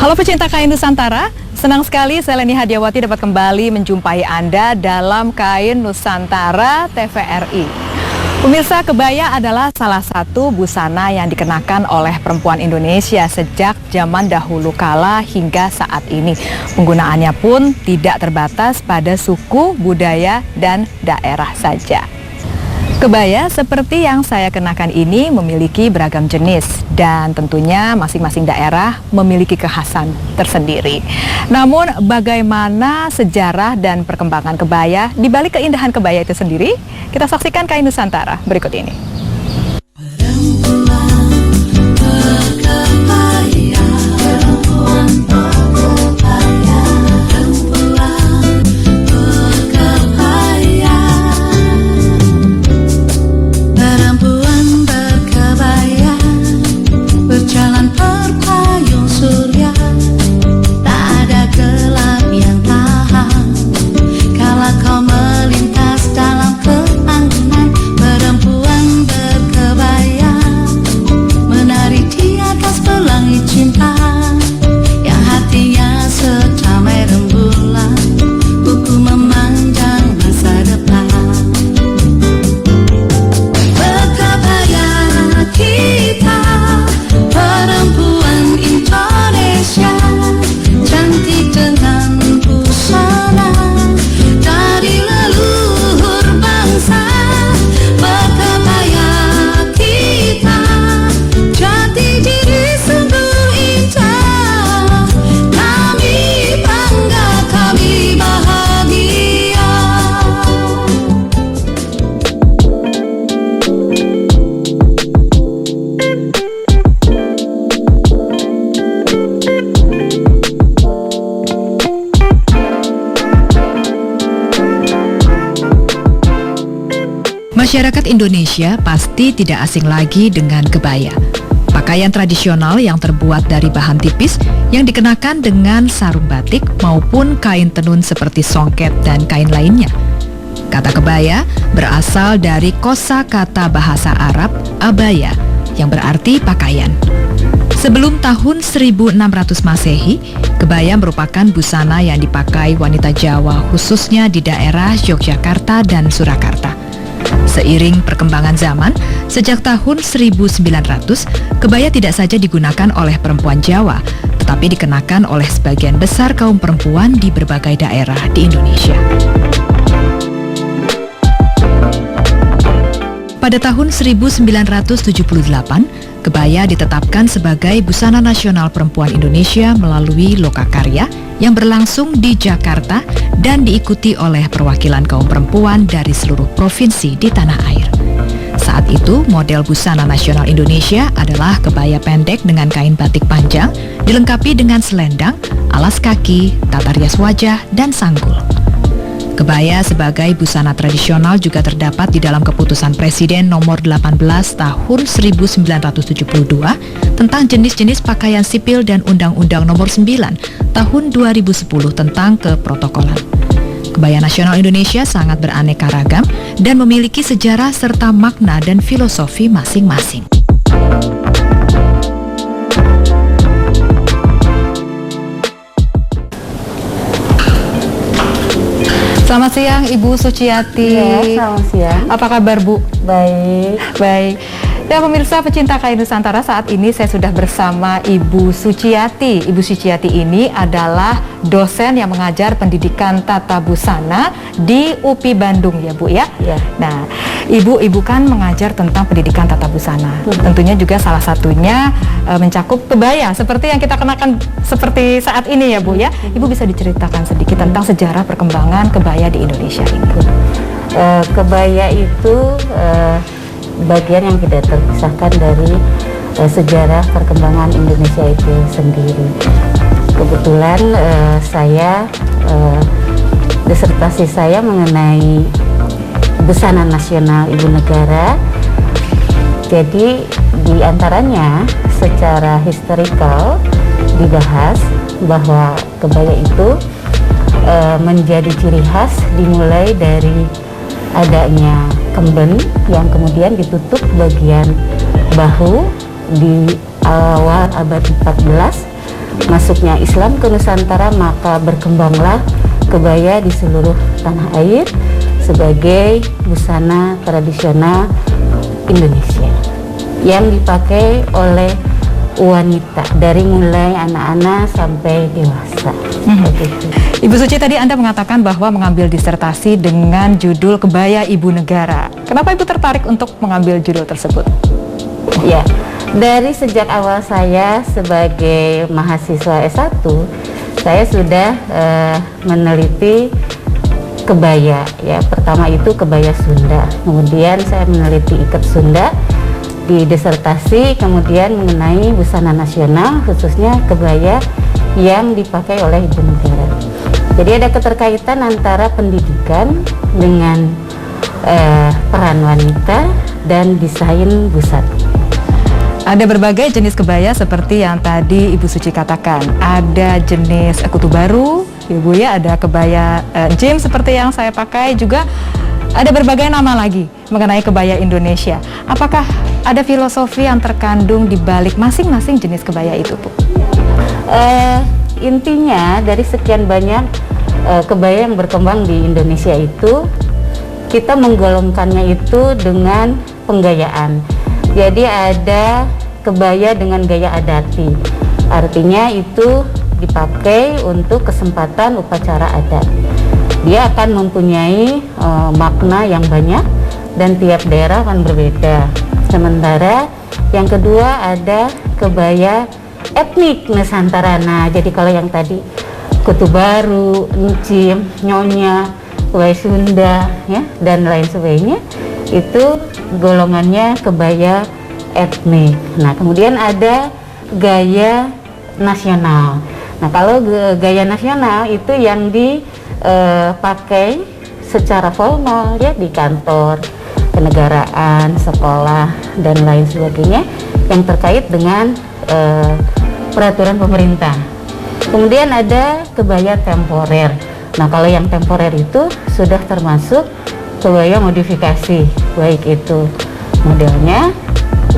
Halo pecinta kain Nusantara, senang sekali saya Leni Hadiawati dapat kembali menjumpai Anda dalam Kain Nusantara TVRI. Pemirsa, kebaya adalah salah satu busana yang dikenakan oleh perempuan Indonesia sejak zaman dahulu kala hingga saat ini. Penggunaannya pun tidak terbatas pada suku, budaya, dan daerah saja. Kebaya seperti yang saya kenakan ini memiliki beragam jenis dan tentunya masing-masing daerah memiliki kekhasan tersendiri. Namun bagaimana sejarah dan perkembangan kebaya di balik keindahan kebaya itu sendiri? Kita saksikan Kain Nusantara berikut ini. Masyarakat Indonesia pasti tidak asing lagi dengan kebaya. Pakaian tradisional yang terbuat dari bahan tipis yang dikenakan dengan sarung batik maupun kain tenun seperti songket dan kain lainnya. Kata kebaya berasal dari kosakata bahasa Arab abaya yang berarti pakaian. Sebelum tahun 1600 Masehi, kebaya merupakan busana yang dipakai wanita Jawa khususnya di daerah Yogyakarta dan Surakarta. Seiring perkembangan zaman, sejak tahun 1900, kebaya tidak saja digunakan oleh perempuan Jawa, tetapi dikenakan oleh sebagian besar kaum perempuan di berbagai daerah di Indonesia. Pada tahun 1978, kebaya ditetapkan sebagai busana nasional perempuan Indonesia melalui Lokakarya yang berlangsung di Jakarta dan diikuti oleh perwakilan kaum perempuan dari seluruh provinsi di tanah air. Saat itu, model busana nasional Indonesia adalah kebaya pendek dengan kain batik panjang, dilengkapi dengan selendang, alas kaki, tata rias wajah, dan sanggul. Kebaya sebagai busana tradisional juga terdapat di dalam keputusan Presiden nomor 18 tahun 1972 tentang jenis-jenis pakaian sipil dan Undang-Undang nomor 9 tahun 2010 tentang keprotokolan. Kebaya nasional Indonesia sangat beraneka ragam dan memiliki sejarah serta makna dan filosofi masing-masing. Selamat siang Ibu Suciati. Ya, selamat siang. Apa kabar Bu? Baik. Baik. Dan pemirsa pecinta Kain Nusantara, saat ini saya sudah bersama Ibu Suciati. Ibu Suciati ini adalah dosen yang mengajar pendidikan tata busana di UPI Bandung ya Bu ya? Ya. Nah, Ibu kan mengajar tentang pendidikan tata busana. Tentunya juga salah satunya mencakup kebaya seperti yang kita kenakan seperti saat ini ya Bu ya. Ibu bisa diceritakan sedikit tentang sejarah perkembangan kebaya di Indonesia ini. Kebaya itu bagian yang tidak terpisahkan dari sejarah perkembangan Indonesia itu sendiri. Kebetulan saya disertasi saya mengenai busana nasional ibu negara. Jadi di antaranya secara historikal dibahas bahwa kebaya itu menjadi ciri khas dimulai dari adanya kemben yang kemudian ditutup bagian bahu di awal abad 14 masuknya Islam ke Nusantara, maka berkembanglah kebaya di seluruh tanah air sebagai busana tradisional Indonesia yang dipakai oleh wanita dari mulai anak-anak sampai dewasa. Ibu Suci, tadi Anda mengatakan bahwa mengambil disertasi dengan judul Kebaya Ibu Negara. Kenapa Ibu tertarik untuk mengambil judul tersebut? Ya, dari sejak awal saya sebagai mahasiswa S1, saya sudah meneliti kebaya. Ya, pertama itu kebaya Sunda, kemudian saya meneliti ikat Sunda di disertasi, kemudian mengenai busana nasional, khususnya kebaya yang dipakai oleh ibu negara. Jadi ada keterkaitan antara pendidikan dengan peran wanita dan desain busana. Ada berbagai jenis kebaya seperti yang tadi Ibu Suci katakan. Ada jenis kutu baru, Ibu ya, ada kebaya jeans seperti yang saya pakai, juga ada berbagai nama lagi mengenai kebaya Indonesia. Apakah ada filosofi yang terkandung di balik masing-masing jenis kebaya itu, Bu? Intinya dari sekian banyak kebaya yang berkembang di Indonesia itu, kita menggolongkannya itu dengan penggayaan. Jadi ada kebaya dengan gaya adati, artinya itu dipakai untuk kesempatan upacara adat. Dia akan mempunyai makna yang banyak dan tiap daerah akan berbeda. Sementara yang kedua ada kebaya etnik Nusantara. Nah, jadi kalau yang tadi kutu baru, encim, nyonya, kebaya Sunda, ya, dan lain sebagainya, itu golongannya kebaya etnik. Nah, kemudian ada gaya nasional. Nah, kalau gaya nasional itu yang dipakai secara formal, ya, di kantor, kenegaraan, sekolah, dan lain sebagainya, yang terkait dengan peraturan pemerintah. Kemudian ada kebaya temporer. Nah, kalau yang temporer itu sudah termasuk kebaya modifikasi, baik itu modelnya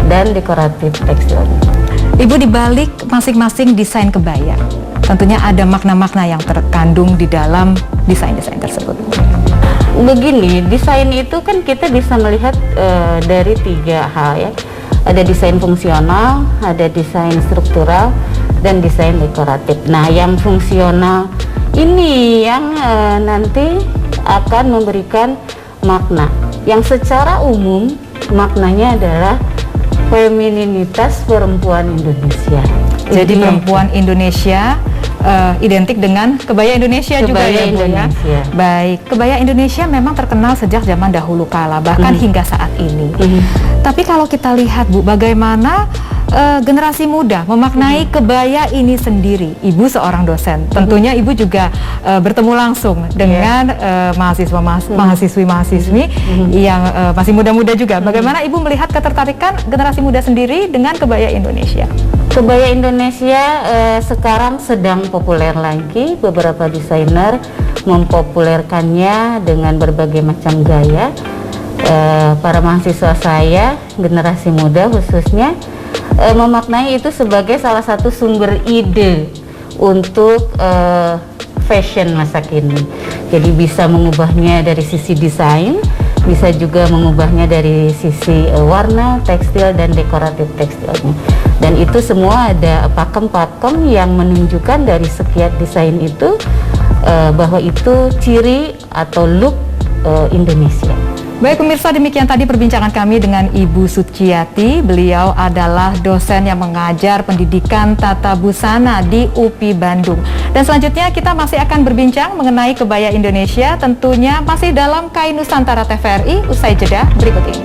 dan dekoratif tekstilnya. Ibu, di balik masing-masing desain kebaya, tentunya ada makna-makna yang terkandung di dalam desain-desain tersebut. Begini, desain itu kan kita bisa melihat dari 3 hal, ya. Ada desain fungsional, ada desain struktural, dan desain dekoratif. Nah, yang fungsional ini yang nanti akan memberikan makna yang secara umum maknanya adalah femininitas perempuan Indonesia. Jadi perempuan Indonesia identik dengan kebaya Indonesia juga, ya, Bu, ya. Baik, kebaya Indonesia memang terkenal sejak zaman dahulu kala, bahkan hingga saat ini. Tapi kalau kita lihat, Bu, bagaimana generasi muda memaknai kebaya ini sendiri. Ibu seorang dosen, tentunya Ibu juga bertemu langsung dengan mahasiswi-mahasiswi yang masih muda-muda juga. Bagaimana Ibu melihat ketertarikan generasi muda sendiri dengan kebaya Indonesia? Kebaya Indonesia sekarang sedang populer lagi. Beberapa desainer mempopulerkannya dengan berbagai macam gaya. Para mahasiswa saya, generasi muda khususnya, memaknai itu sebagai salah satu sumber ide untuk fashion masa kini. Jadi bisa mengubahnya dari sisi desain, bisa juga mengubahnya dari sisi warna, tekstil, dan dekoratif tekstilnya. Dan itu semua ada pakem-pakem yang menunjukkan dari sekian desain itu bahwa itu ciri atau look Indonesia. Baik pemirsa, demikian tadi perbincangan kami dengan Ibu Suciati. Beliau adalah dosen yang mengajar pendidikan tata busana di UPI Bandung. Dan selanjutnya kita masih akan berbincang mengenai kebaya Indonesia, tentunya masih dalam Kain Nusantara TVRI, usai jeda berikut ini.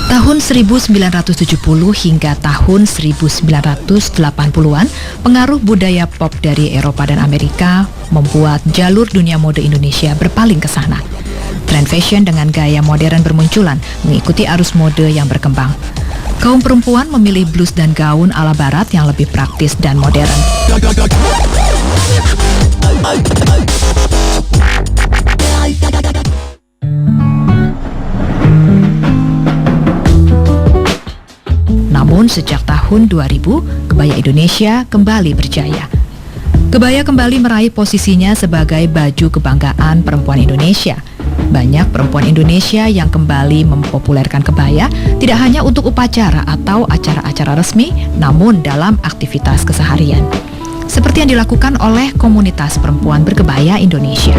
Tahun 1970 hingga tahun 1980-an, pengaruh budaya pop dari Eropa dan Amerika membuat jalur dunia mode Indonesia berpaling ke sana. Tren fashion dengan gaya modern bermunculan mengikuti arus mode yang berkembang. Kaum perempuan memilih blus dan gaun ala barat yang lebih praktis dan modern. Namun sejak tahun 2000, kebaya Indonesia kembali berjaya. Kebaya kembali meraih posisinya sebagai baju kebanggaan perempuan Indonesia. Banyak perempuan Indonesia yang kembali mempopulerkan kebaya tidak hanya untuk upacara atau acara-acara resmi, namun dalam aktivitas keseharian. Seperti yang dilakukan oleh komunitas perempuan berkebaya Indonesia.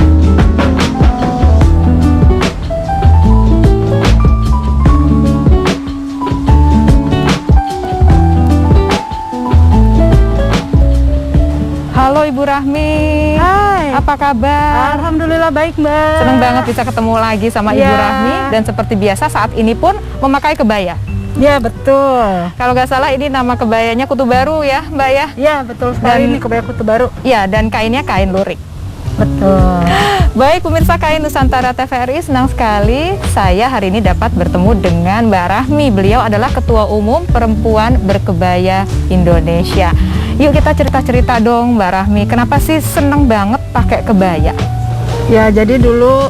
Halo Ibu Rahmi. Hai. Apa kabar? Alhamdulillah baik, Mbak. Senang banget bisa ketemu lagi sama Ibu Ya. Rahmi. Dan seperti biasa saat ini pun memakai kebaya. Ya, betul. Kalau nggak salah ini nama kebayanya Kutu Baru ya Mbak ya? Ya, betul sekali. Dan- Ini kebaya Kutu Baru. Iya, dan kainnya kain lurik. Betul. Baik pemirsa Kain Nusantara TVRI, senang sekali saya hari ini dapat bertemu dengan Mbak Rahmi. Beliau adalah Ketua Umum Perempuan Berkebaya Indonesia. Yuk kita cerita-cerita dong Mbak Rahmi, kenapa sih seneng banget pakai kebaya? Ya, jadi dulu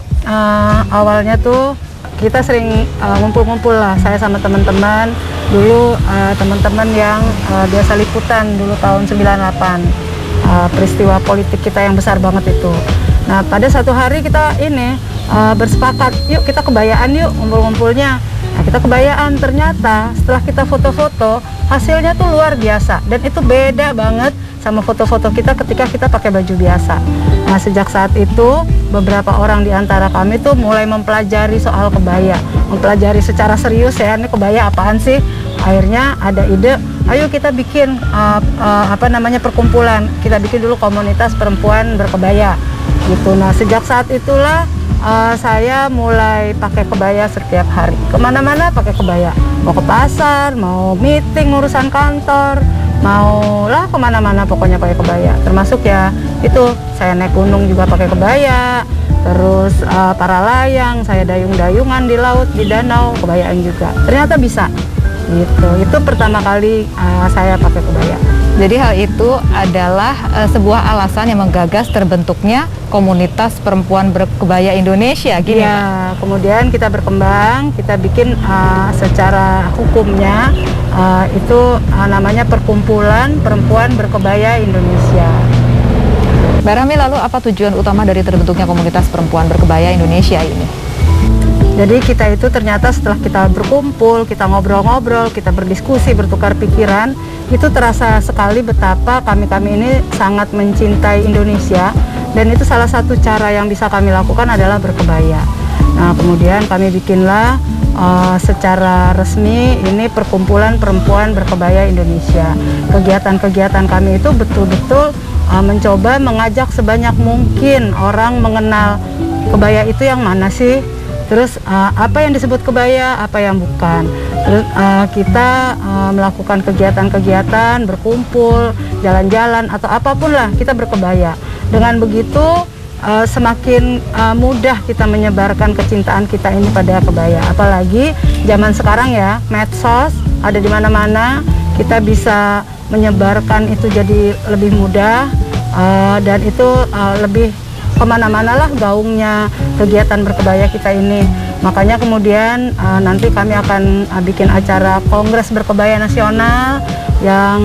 awalnya tuh kita sering ngumpul-ngumpul lah, saya sama teman-teman. Dulu teman-teman yang biasa liputan dulu tahun 98. Peristiwa politik kita yang besar banget itu. Nah, pada satu hari kita ini bersepakat, yuk kita kebayaan yuk ngumpul-ngumpulnya. Nah, kita kebayaan, ternyata setelah kita foto-foto, hasilnya tuh luar biasa. Dan itu beda banget sama foto-foto kita ketika kita pakai baju biasa. Nah, sejak saat itu, beberapa orang di antara kami tuh mulai mempelajari soal kebaya. Mempelajari secara serius ya, ini kebaya apaan sih? Akhirnya ada ide, ayo kita bikin perkumpulan. Kita bikin dulu komunitas perempuan berkebaya gitu. Nah, sejak saat itulah saya mulai pakai kebaya setiap hari. Kemana-mana pakai kebaya. Mau ke pasar, mau meeting urusan kantor, mau lah kemana-mana pokoknya pakai kebaya. Termasuk ya itu saya naik gunung juga pakai kebaya. Terus para layang, saya dayung-dayungan di laut, di danau, kebayaan juga. Ternyata bisa. Gitu. Itu pertama kali saya pakai kebaya. Jadi hal itu adalah sebuah alasan yang menggagas terbentuknya komunitas perempuan berkebaya Indonesia, gini Mbak? Ya, kemudian kita berkembang, kita bikin secara hukumnya itu namanya Perkumpulan Perempuan Berkebaya Indonesia. Mbak Rahmi, lalu apa tujuan utama dari terbentuknya komunitas perempuan berkebaya Indonesia ini? Jadi kita itu ternyata setelah kita berkumpul, kita ngobrol-ngobrol, kita berdiskusi, bertukar pikiran, itu terasa sekali betapa kami-kami ini sangat mencintai Indonesia. Dan itu salah satu cara yang bisa kami lakukan adalah berkebaya. Nah, kemudian kami bikinlah secara resmi ini Perkumpulan Perempuan Berkebaya Indonesia. Kegiatan-kegiatan kami itu betul-betul mencoba mengajak sebanyak mungkin orang mengenal kebaya itu yang mana sih. Terus apa yang disebut kebaya, apa yang bukan. Terus kita melakukan kegiatan-kegiatan, berkumpul, jalan-jalan atau apapun lah kita berkebaya. Dengan begitu semakin mudah kita menyebarkan kecintaan kita ini pada kebaya. Apalagi zaman sekarang ya, medsos ada di mana-mana, kita bisa menyebarkan itu jadi lebih mudah dan itu lebih kemana-mana lah gaungnya kegiatan berkebaya kita ini. Makanya kemudian nanti kami akan bikin acara Kongres Berkebaya Nasional yang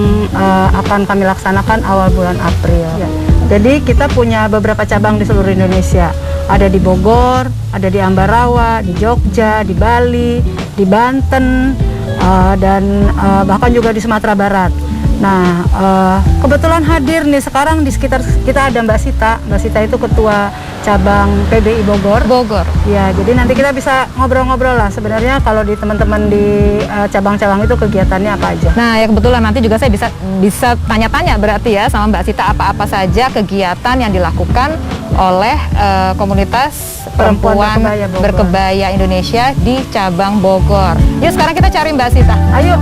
akan kami laksanakan awal bulan April. Ya. Jadi kita punya beberapa cabang di seluruh Indonesia. Ada di Bogor, ada di Ambarawa, di Jogja, di Bali, di Banten, dan bahkan juga di Sumatera Barat. Nah, kebetulan hadir nih sekarang di sekitar kita ada Mbak Sita. Mbak Sita itu ketua cabang PBI Bogor. Bogor. Ya, jadi nanti kita bisa ngobrol-ngobrol lah. Sebenarnya kalau di teman-teman di cabang-cabang itu kegiatannya apa aja. Nah, ya kebetulan nanti juga saya bisa tanya-tanya berarti ya sama Mbak Sita apa-apa saja kegiatan yang dilakukan oleh komunitas perempuan berkebaya Indonesia di cabang Bogor. Yuk sekarang kita cari Mbak Sita. Ayo.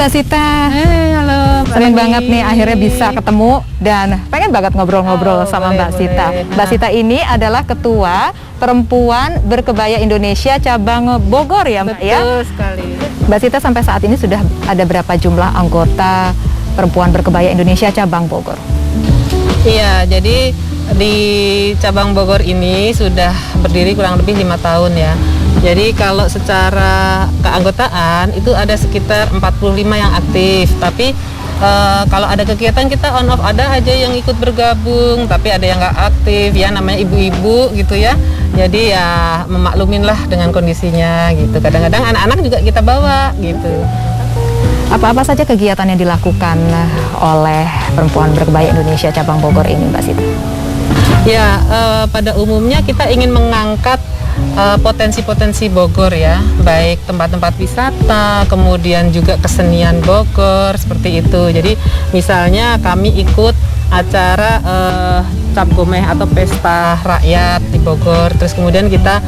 Mbak Sita. Halo. Seneng banget nih akhirnya bisa ketemu dan pengen banget ngobrol-ngobrol sama Mbak Sita. Mbak Sita ini adalah Ketua Perempuan Berkebaya Indonesia cabang Bogor ya Mbak ya? Betul sekali. Mbak Sita sampai saat ini sudah ada berapa jumlah anggota Perempuan Berkebaya Indonesia cabang Bogor? Iya, jadi di cabang Bogor ini sudah berdiri kurang lebih 5 tahun ya. Jadi kalau secara keanggotaan itu ada sekitar 45 yang aktif, tapi kalau ada kegiatan kita on off, ada aja yang ikut bergabung, tapi ada yang nggak aktif ya, namanya ibu-ibu gitu ya. Jadi ya memaklumin lah dengan kondisinya gitu. Kadang-kadang anak-anak juga kita bawa gitu. Apa-apa saja kegiatan yang dilakukan oleh Perempuan Berkebaya Indonesia cabang Bogor ini Mbak Sita? Ya, pada umumnya kita ingin mengangkat potensi-potensi Bogor ya, baik tempat-tempat wisata, kemudian juga kesenian Bogor, seperti itu. Jadi misalnya kami ikut acara Cap Gomeh atau pesta rakyat di Bogor, terus kemudian kita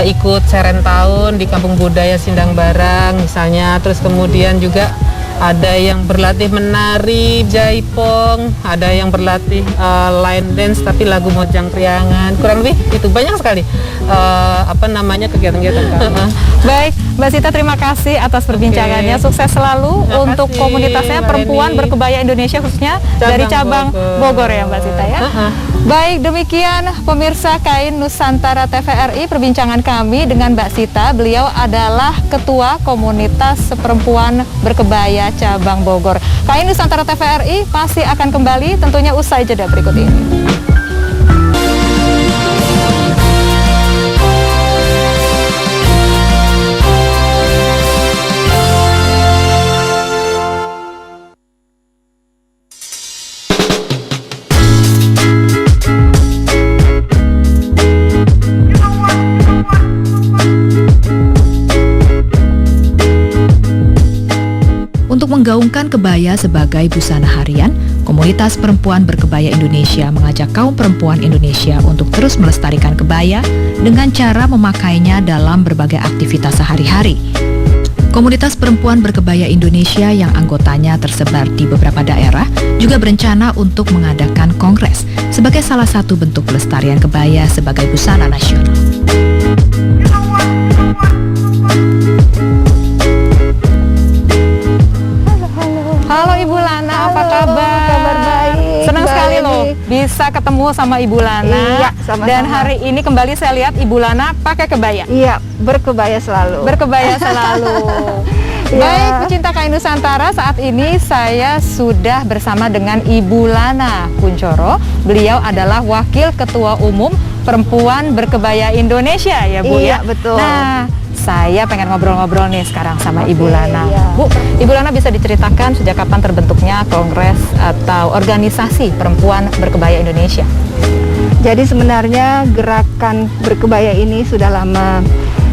ikut Seren Tahun di Kampung Budaya Sindang Barang misalnya, terus kemudian juga ada yang berlatih menari jaipong, ada yang berlatih line dance tapi lagu Mojang Priangan, kurang lebih itu banyak sekali kegiatan-kegiatan kami. Baik, Mbak Sita terima kasih atas perbincangannya. Sukses selalu untuk komunitasnya Perempuan Berkebaya Indonesia khususnya dari cabang Bogor ya Mbak Sita ya. Baik, demikian pemirsa KAIN Nusantara TVRI perbincangan kami dengan Mbak Sita. Beliau adalah Ketua Komunitas Perempuan Berkebaya cabang Bogor. KAIN Nusantara TVRI pasti akan kembali tentunya usai jeda berikut ini. Untuk menggaungkan kebaya sebagai busana harian, Komunitas Perempuan Berkebaya Indonesia mengajak kaum perempuan Indonesia untuk terus melestarikan kebaya dengan cara memakainya dalam berbagai aktivitas sehari-hari. Komunitas Perempuan Berkebaya Indonesia yang anggotanya tersebar di beberapa daerah juga berencana untuk mengadakan kongres sebagai salah satu bentuk pelestarian kebaya sebagai busana nasional. Halo Ibu Lana, apa kabar? Kabar baik. Senang sekali loh bisa ketemu sama Ibu Lana. Iya, sama-sama. Dan hari ini kembali saya lihat Ibu Lana pakai kebaya. Iya, berkebaya selalu. Berkebaya selalu. Baik, pecinta KAIN Nusantara, saat ini saya sudah bersama dengan Ibu Lana Kuncoro. Beliau adalah Wakil Ketua Umum Perempuan Berkebaya Indonesia ya Bu Iya, ya? betul. Nah, saya pengen ngobrol-ngobrol nih sekarang sama Ibu Lana. Iya. Bu, Ibu Lana bisa diceritakan sejak kapan terbentuknya kongres atau organisasi Perempuan Berkebaya Indonesia? Jadi sebenarnya gerakan berkebaya ini sudah lama,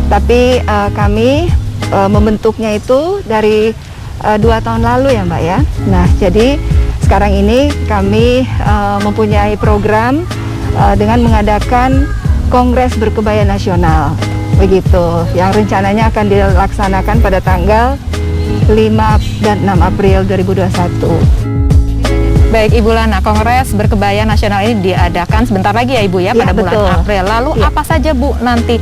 tapi kami membentuknya itu dari 2 tahun lalu ya Mbak ya. Nah, jadi sekarang ini kami mempunyai program dengan mengadakan Kongres Berkebaya Nasional. Begitu, yang rencananya akan dilaksanakan pada tanggal 5 dan 6 April 2021. Baik Ibu Lana, Kongres Berkebaya Nasional ini diadakan sebentar lagi ya Ibu ya, pada bulan betul. April. Lalu apa saja Bu nanti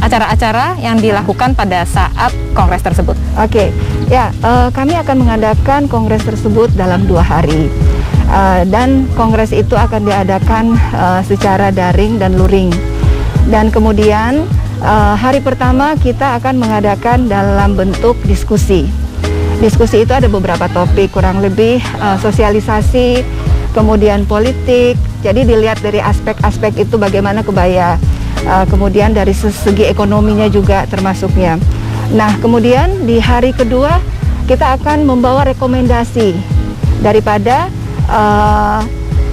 acara-acara yang dilakukan pada saat kongres tersebut? Oke, ya kami akan mengadakan kongres tersebut dalam 2 hari. Dan kongres itu akan diadakan secara daring dan luring. Dan kemudian hari pertama kita akan mengadakan dalam bentuk diskusi. Diskusi itu ada beberapa topik, kurang lebih sosialisasi, kemudian politik. Jadi dilihat dari aspek-aspek itu bagaimana kebaya. Kemudian dari segi ekonominya juga termasuknya. Nah, kemudian di hari kedua kita akan membawa rekomendasi daripada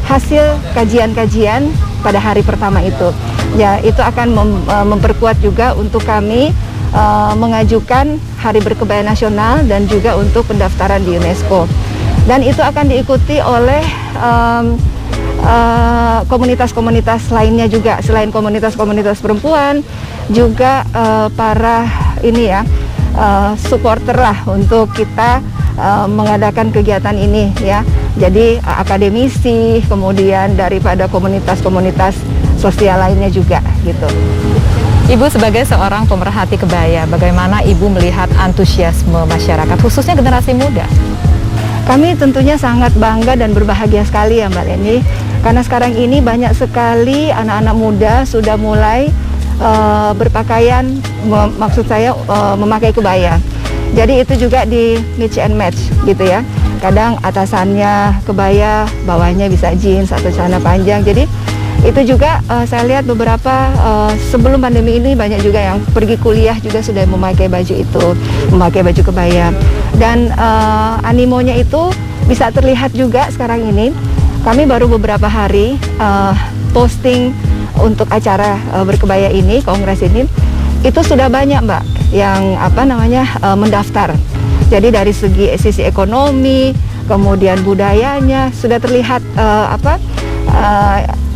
hasil kajian-kajian pada hari pertama itu. Ya, itu akan memperkuat juga untuk kami mengajukan Hari Berkebaya Nasional dan juga untuk pendaftaran di UNESCO. Dan itu akan diikuti oleh komunitas-komunitas lainnya juga, selain komunitas-komunitas perempuan, juga para supporter lah untuk kita mengadakan kegiatan ini ya. Jadi akademisi, kemudian daripada komunitas-komunitas sosial lainnya juga gitu. Ibu sebagai seorang pemerhati kebaya, bagaimana Ibu melihat antusiasme masyarakat, khususnya generasi muda? Kami tentunya sangat bangga dan berbahagia sekali ya Mbak Leni, karena sekarang ini banyak sekali anak-anak muda sudah mulai berpakaian, maksud saya memakai kebaya. Jadi itu juga di mix and match gitu ya. Kadang atasannya kebaya, bawahnya bisa jeans atau celana panjang. Jadi itu juga saya lihat beberapa sebelum pandemi ini banyak juga yang pergi kuliah juga sudah memakai baju itu, memakai baju kebaya. Dan animonya itu bisa terlihat juga sekarang ini. Kami baru beberapa hari posting untuk acara berkebaya ini, kongres ini, itu sudah banyak Mbak yang mendaftar. Jadi dari sisi ekonomi, kemudian budayanya sudah terlihat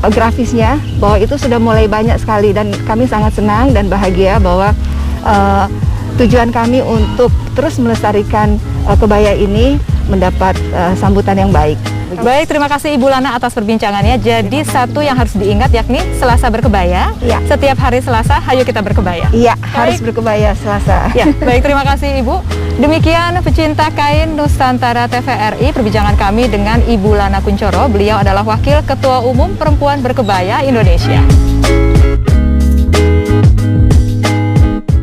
grafisnya bahwa itu sudah mulai banyak sekali, dan kami sangat senang dan bahagia bahwa tujuan kami untuk terus melestarikan kebaya ini mendapat sambutan yang baik. Baik, terima kasih Ibu Lana atas perbincangannya. Jadi satu yang harus diingat yakni Selasa berkebaya. Ya. Setiap hari Selasa, ayo kita berkebaya. Iya, harus berkebaya Selasa. Ya, baik, terima kasih Ibu. Demikian pecinta kain Nusantara TVRI, perbincangan kami dengan Ibu Lana Kuncoro. Beliau adalah Wakil Ketua Umum Perempuan Berkebaya Indonesia.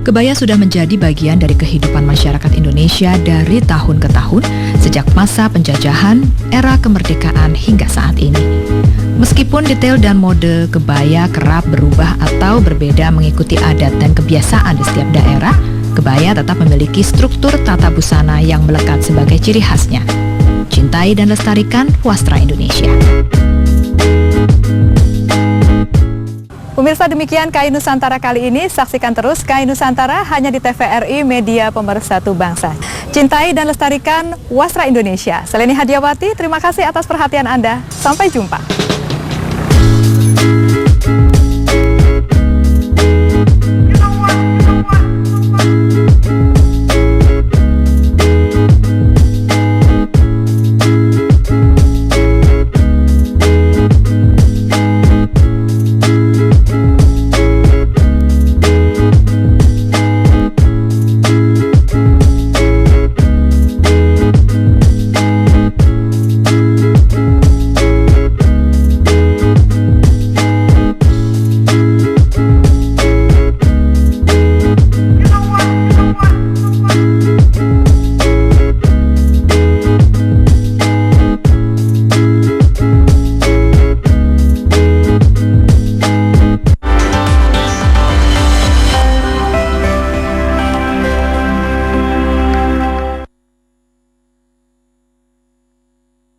Kebaya sudah menjadi bagian dari kehidupan masyarakat Indonesia dari tahun ke tahun, sejak masa penjajahan, era kemerdekaan hingga saat ini. Meskipun detail dan mode kebaya kerap berubah atau berbeda mengikuti adat dan kebiasaan di setiap daerah, kebaya tetap memiliki struktur tata busana yang melekat sebagai ciri khasnya. Cintai dan lestarikan wastra Indonesia. Pemirsa, demikian Kain Nusantara kali ini. Saksikan terus Kain Nusantara hanya di TVRI, media pemersatu bangsa. Cintai dan lestarikan wastra Indonesia. Seleni Hadiawati, terima kasih atas perhatian Anda. Sampai jumpa.